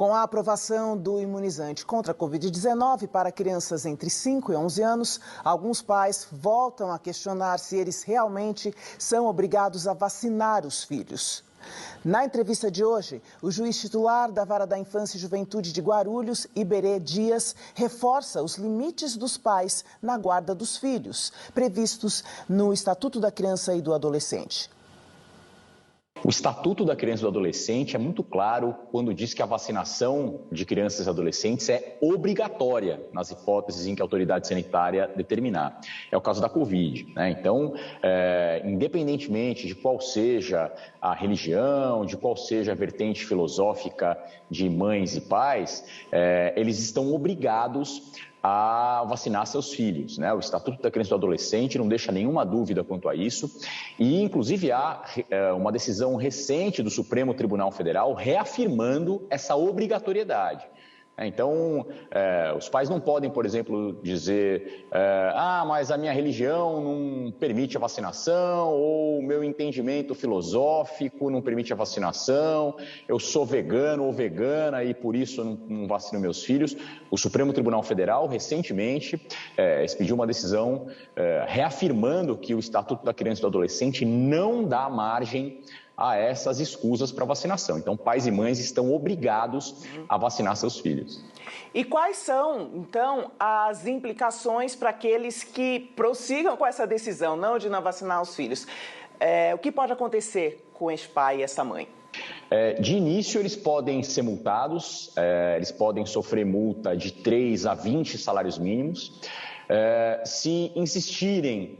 Com a aprovação do imunizante contra a Covid-19 para crianças entre 5 e 11 anos, alguns pais voltam a questionar se eles realmente são obrigados a vacinar os filhos. Na entrevista de hoje, o juiz titular da Vara da Infância e Juventude de Guarulhos, Iberê Dias, reforça os limites dos pais na guarda dos filhos, previstos no Estatuto da Criança e do Adolescente. O Estatuto da Criança e do Adolescente é muito claro quando diz que a vacinação de crianças e adolescentes é obrigatória nas hipóteses em que a autoridade sanitária determinar. É o caso da Covid, né? Então, independentemente de qual seja a religião, de qual seja a vertente filosófica de mães e pais, eles estão obrigados a vacinar seus filhos, né? O Estatuto da Criança e do Adolescente não deixa nenhuma dúvida quanto a isso e, inclusive, há uma decisão recente do Supremo Tribunal Federal reafirmando essa obrigatoriedade. Então, os pais não podem, por exemplo, dizer mas a minha religião não permite a vacinação, ou o meu entendimento filosófico não permite a vacinação, eu sou vegano ou vegana e por isso eu não vacino meus filhos. O Supremo Tribunal Federal, recentemente, expediu uma decisão reafirmando que o Estatuto da Criança e do Adolescente não dá margem a essas escusas para vacinação. Então, pais e mães estão obrigados a vacinar seus filhos. E quais são, então, as implicações para aqueles que prossigam com essa decisão, de não vacinar os filhos? O que pode acontecer com esse pai e essa mãe? De início, eles podem ser multados, eles podem sofrer multa de 3 a 20 salários mínimos. Se insistirem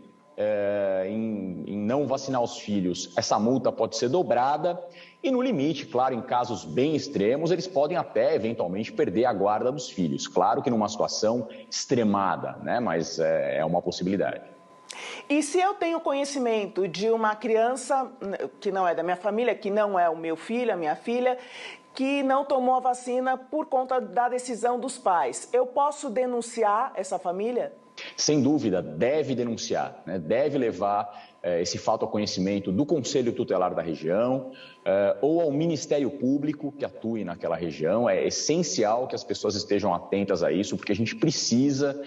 em não vacinar os filhos, essa multa pode ser dobrada e, no limite, claro, em casos bem extremos, eles podem até, eventualmente, perder a guarda dos filhos. Claro que numa situação extremada, né? Mas é uma possibilidade. E se eu tenho conhecimento de uma criança que não é da minha família, que não é o meu filho, a minha filha, que não tomou a vacina por conta da decisão dos pais, eu posso denunciar essa família? Sem dúvida, deve denunciar, né? Deve levar esse fato ao conhecimento do Conselho Tutelar da região ou ao Ministério Público que atue naquela região. É essencial que as pessoas estejam atentas a isso, porque a gente precisa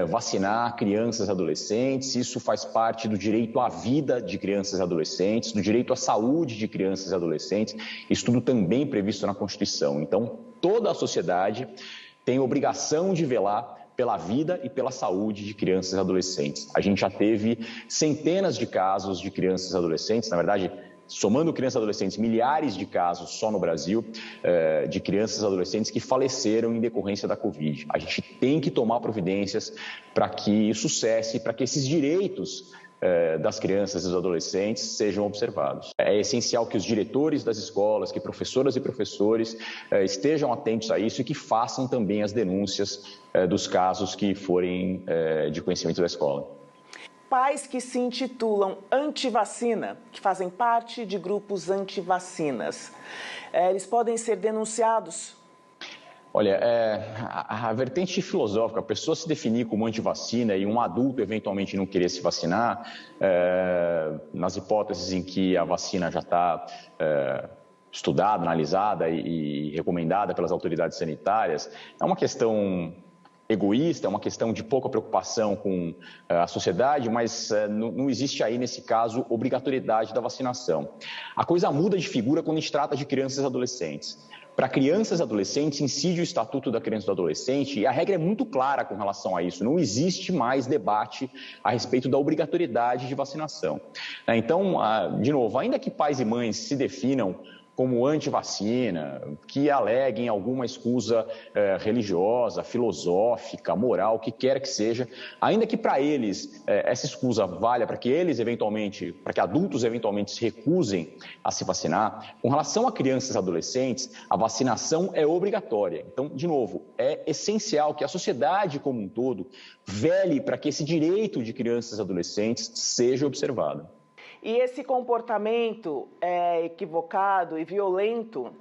vacinar crianças e adolescentes. Isso faz parte do direito à vida de crianças e adolescentes, do direito à saúde de crianças e adolescentes. Isso tudo também previsto na Constituição. Então, toda a sociedade tem obrigação de velar pela vida e pela saúde de crianças e adolescentes. A gente já teve centenas de casos de crianças e adolescentes, na verdade, somando crianças e adolescentes, milhares de casos só no Brasil de crianças e adolescentes que faleceram em decorrência da Covid. A gente tem que tomar providências para que isso cesse, para que esses direitos das crianças e dos adolescentes sejam observados. É essencial que os diretores das escolas, que professoras e professores estejam atentos a isso e que façam também as denúncias dos casos que forem de conhecimento da escola. Pais que se intitulam antivacina, que fazem parte de grupos antivacinas, eles podem ser denunciados? Olha, a vertente filosófica, a pessoa se definir como antivacina e um adulto eventualmente não querer se vacinar, nas hipóteses em que a vacina já está estudada, analisada e recomendada pelas autoridades sanitárias, é uma questão egoísta, é uma questão de pouca preocupação com a sociedade, mas não existe aí, nesse caso, obrigatoriedade da vacinação. A coisa muda de figura quando a gente trata de crianças e adolescentes. Para crianças e adolescentes, incide o Estatuto da Criança e do Adolescente e a regra é muito clara com relação a isso. Não existe mais debate a respeito da obrigatoriedade de vacinação. Então, de novo, ainda que pais e mães se definam como antivacina, que aleguem alguma escusa religiosa, filosófica, moral, o que quer que seja, ainda que para eles essa escusa valha para que eles eventualmente, para que adultos eventualmente se recusem a se vacinar, com relação a crianças e adolescentes, a vacinação é obrigatória. Então, de novo, é essencial que a sociedade como um todo vele para que esse direito de crianças e adolescentes seja observado. E esse comportamento equivocado e violento,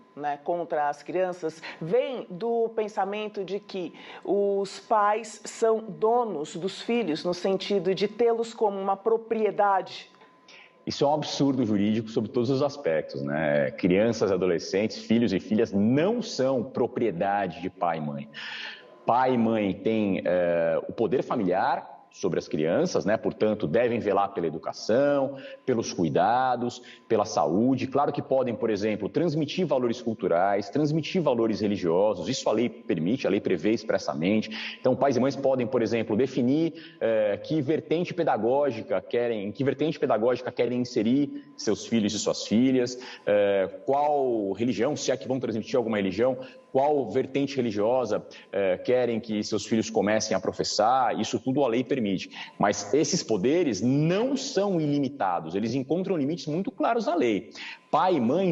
contra as crianças vem do pensamento de que os pais são donos dos filhos, no sentido de tê-los como uma propriedade. Isso é um absurdo jurídico sobre todos os aspectos, né? Crianças, adolescentes, filhos e filhas não são propriedade de pai e mãe. Pai e mãe têm o poder familiar sobre as crianças, né? Portanto, devem velar pela educação, pelos cuidados, pela saúde. Claro que podem, por exemplo, transmitir valores culturais, transmitir valores religiosos, isso a lei permite, a lei prevê expressamente. Então, pais e mães podem, por exemplo, definir em que vertente pedagógica querem inserir seus filhos e suas filhas, qual religião, se é que vão transmitir alguma religião, qual vertente religiosa querem que seus filhos comecem a professar, isso tudo a lei permite. Mas esses poderes não são ilimitados, eles encontram limites muito claros na lei. Pai e mãe